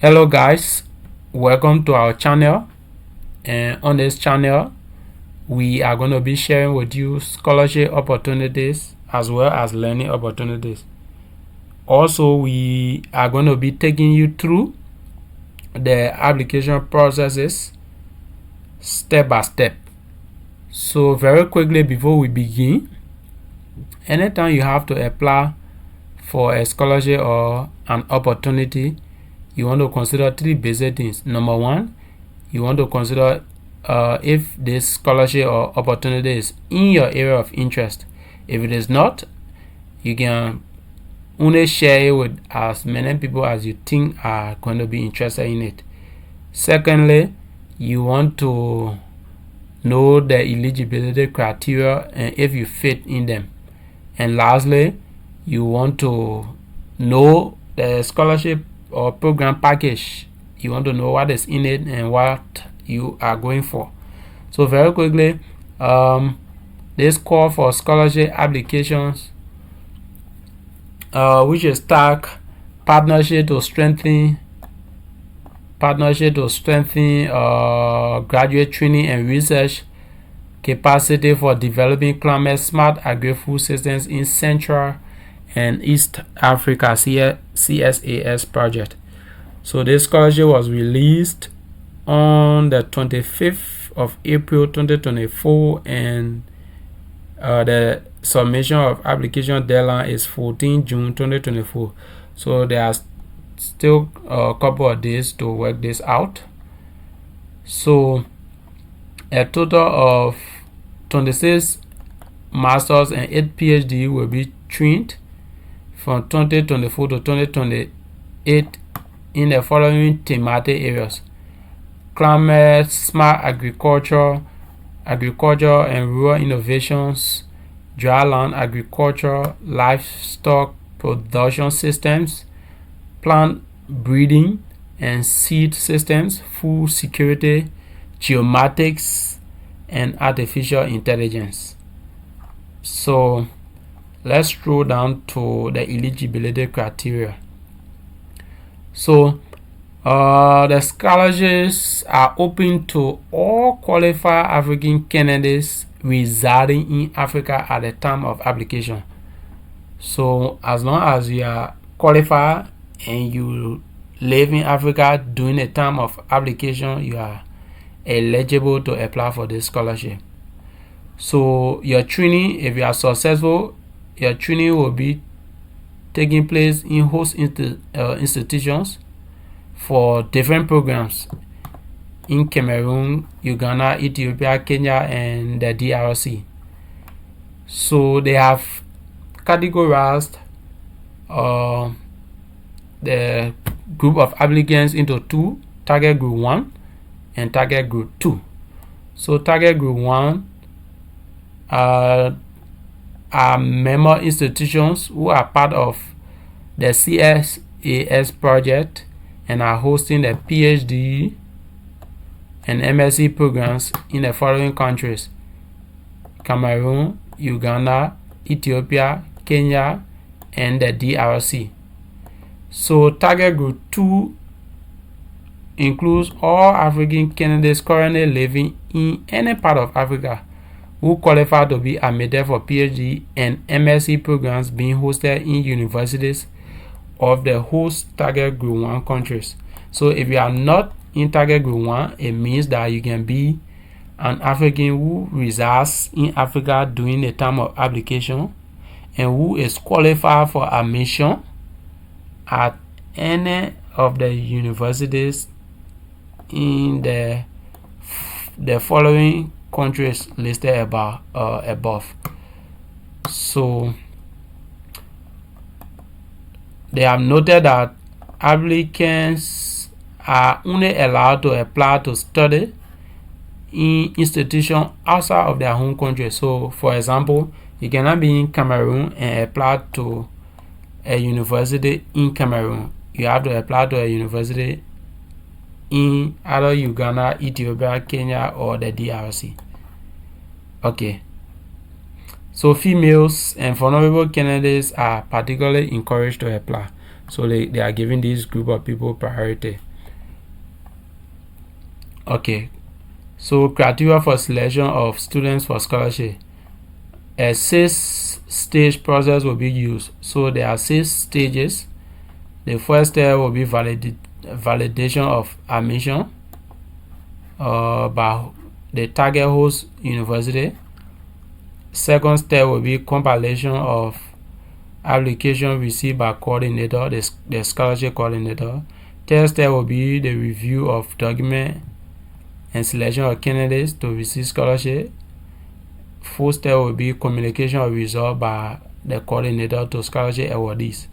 Hello guys, welcome to our channel, and on this channel we are going to be sharing with you scholarship opportunities as well as learning opportunities. Also, we are going to be taking you through the application processes step by step. So very quickly before we begin, anytime you have to apply for a scholarship or an opportunity, you want to consider three basic things. Number one, you want to consider if this scholarship or opportunity is in your area of interest. If it is not, you can only share it with as many people as you think are going to be interested in it. Secondly, you want to know the eligibility criteria and if you fit in them. And lastly, you want to know the scholarship or program package. You want to know what is in it and what you are going for. So very quickly, this call for scholarship applications, which is tag partnership to strengthen graduate training and research capacity for developing climate smart agri-food systems in Central and East Africa, CSAS project. So this scholarship was released on the 25th of April 2024, and the submission of application deadline is 14 June 2024. So there are still a couple of days to work this out. So a total of 26 masters and 8 PhD will be trained from 2024 to 2028 in the following thematic areas: climate, smart agriculture, agriculture and rural innovations, dryland agriculture, livestock production systems, plant breeding and seed systems, food security, geomatics, and artificial intelligence. So let's scroll down to the eligibility criteria. So the scholarships are open to all qualified African candidates residing in Africa at the time of application. So as long as you are qualified and you live in Africa during the time of application, you are eligible to apply for this scholarship. So your training, if you are successful, your training will be taking place in host institutions for different programs in Cameroon, Uganda, Ethiopia, Kenya, and the DRC. So they have categorized the group of applicants into two: target group 1 and target group 2. So target group 1 are member institutions who are part of the CSAS project and are hosting the PhD and MSc programs in the following countries: Cameroon, Uganda, Ethiopia, Kenya, and the DRC. So target group 2 includes all African candidates currently living in any part of Africa who qualify to be admitted for PhD and MSc programs being hosted in universities of the host target group 1 countries. So if you are not in target group 1, it means that you can be an African who resides in Africa during the time of application and who is qualified for admission at any of the universities in the following countries listed above. So they have noted that applicants are only allowed to apply to study in institutions outside of their home country. So for example, you cannot be in Cameroon and apply to a university in Cameroon. You have to apply to a university in either Uganda, Ethiopia, Kenya, or the DRC. Okay. So females and vulnerable candidates are particularly encouraged to apply. So they are giving this group of people priority. Okay, so criteria for selection of students for scholarship. A 6-stage process will be used. So there are 6 stages. The first step will be validation of admission by the target host university. Second step will be compilation of application received by coordinator, the scholarship coordinator. Third step will be the review of document and selection of candidates to receive scholarship. Fourth step will be communication of results by the coordinator to scholarship awardees.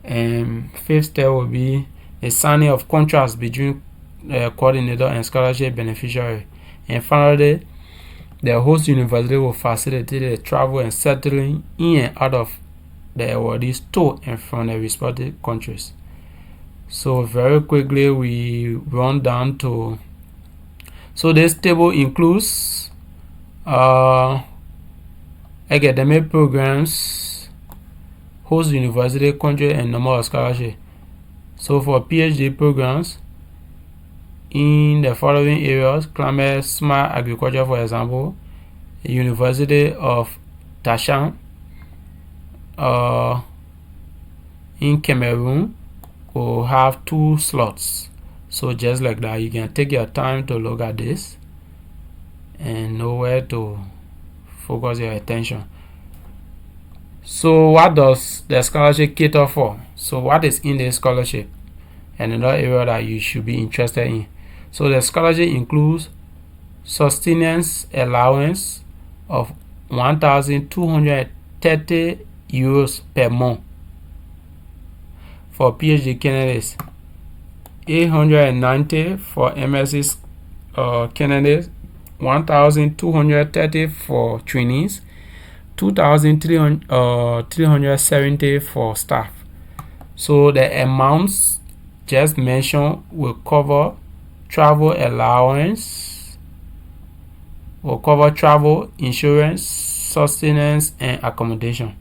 And fifth step will be the signing of contracts between the coordinator and scholarship beneficiary. And finally, the host university will facilitate the travel and settling in and out of the awardees to and from the respective countries. So very quickly we run down to, so this table includes academic programs, host university, country, and number of scholarship. So for PhD programs in the following areas: climate smart agriculture, for example, the University of Tashan in Cameroon will have 2 slots. So just like that, you can take your time to look at this and know where to focus your attention. So what does the scholarship cater for? So what is in the scholarship? And another area that you should be interested in. So the scholarship includes sustenance allowance of 1,230 euros per month for PhD candidates, 890 for MSc candidates, 1,230 for trainees, 2,370 for staff. So the amounts just mentioned will cover travel allowance, will cover travel, insurance, sustenance, and accommodation.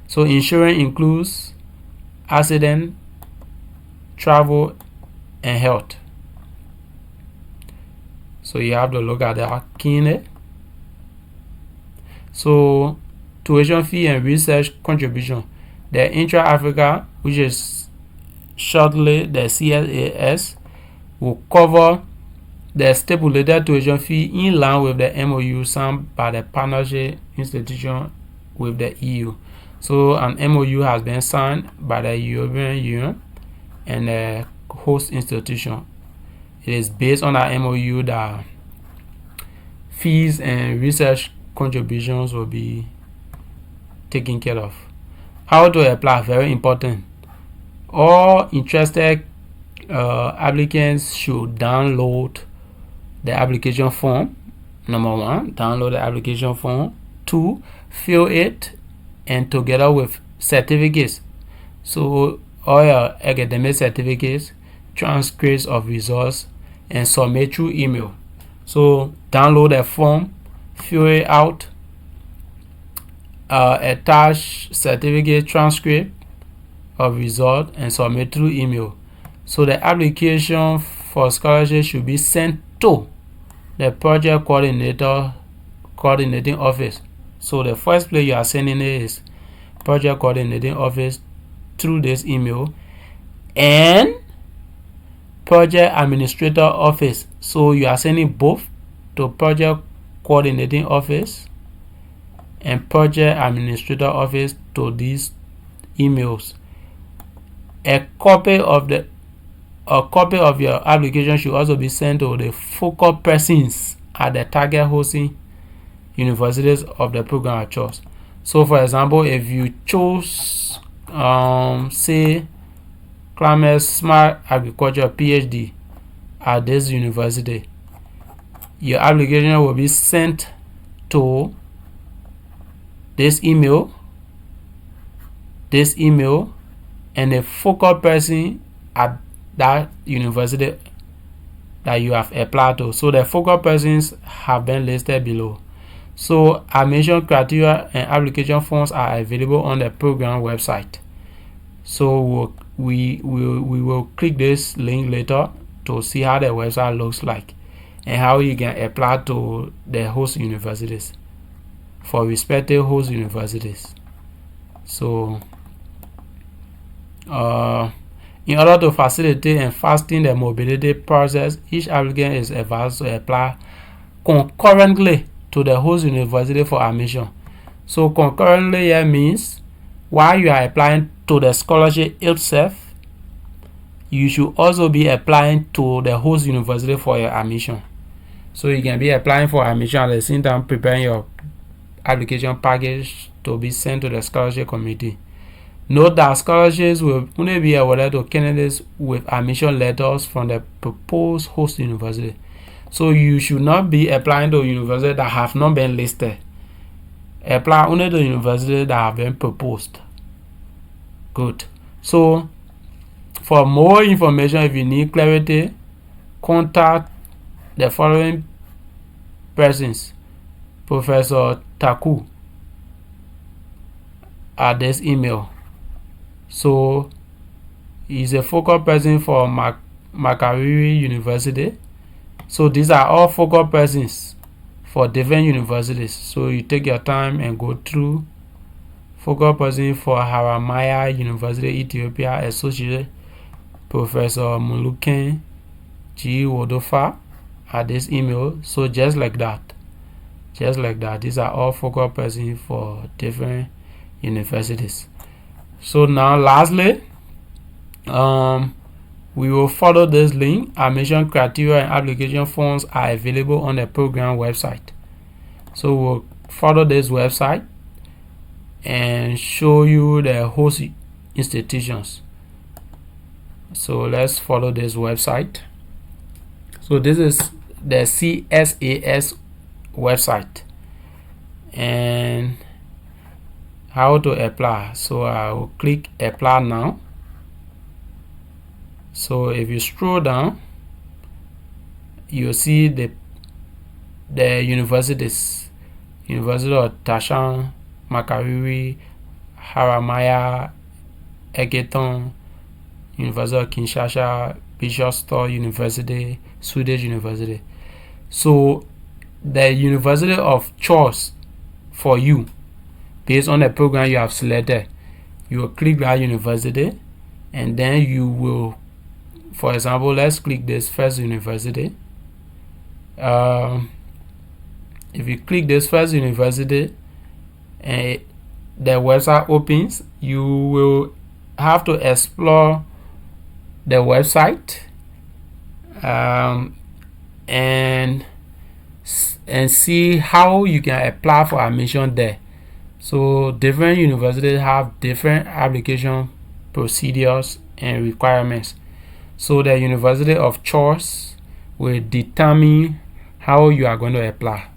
So insurance includes accident, travel, and health. So you have to look at that keenly. So tuition fee and research contribution. The Intra-Africa, which is shortly the CSAS, will cover the stipulated tuition fee in line with the MOU signed by the partnership institution with the EU. So an MOU has been signed by the European Union and the host institution. It is based on that MOU that fees and research contributions will be taken care of. How to apply? Very important. All interested applicants should download the application form. Number 1, download the application form. 2, fill it, and together with certificates. So all your academic certificates, transcripts of results, and submit through email. So download the form, fill it out, attach certificate, transcript of result, and submit through email. So the application for scholarship should be sent to the project coordinating office. So the first place you are sending it is project coordinating office through this email, and project administrator office. So you are sending both to project coordinating office and project administrator office to these emails. A copy of your application should also be sent to the focal persons at the target hosting universities of the program of choice. So for example, if you chose say climate smart agriculture PhD at this university, your application will be sent to this email, and a focal person at that university that you have applied to. So the focal persons have been listed below. So admission criteria and application forms are available on the program website. So we will click this link later to see how the website looks like. and how you can apply to the host universities for respective host universities. So in order to facilitate and fasten the mobility process, each applicant is advised to apply concurrently to the host university for admission. So concurrently here means while you are applying to the scholarship itself, you should also be applying to the host university for your admission. So you can be applying for admission at the same time preparing your application package to be sent to the scholarship committee. Note that scholarships will only be awarded to candidates with admission letters from the proposed host university. So you should not be applying to universities that have not been listed. Apply only to universities that have been proposed. Good. So for more information, if you need clarity, contact the following persons: Professor Taku at this email. So he's a focal person for Makerere University. So these are all focal persons for different universities. So you take your time and go through. Focal person for Haramaya University, Ethiopia, Associate Professor Muluken G. Wodofa at this email. So just like that. These are all focal persons for different universities. So now lastly, we will follow this link. Admission criteria and application forms are available on the program website. So we'll follow this website and show you the host institutions. So let's follow this website. So this is the CSAS website and how to apply. So I will click apply now. So if you scroll down, you'll see the universities: University of Tashan, Makerere, Haramaya, Egerton, University of Kinshasa, Bishop Store University, Swedish University. So the university of choice for you based on the program you have selected, you will click that university, and then you will, for example, let's click this first university. If you click this first university and the website opens, you will have to explore the website and see how you can apply for admission there. So different universities have different application procedures and requirements. So the university of choice will determine how you are going to apply.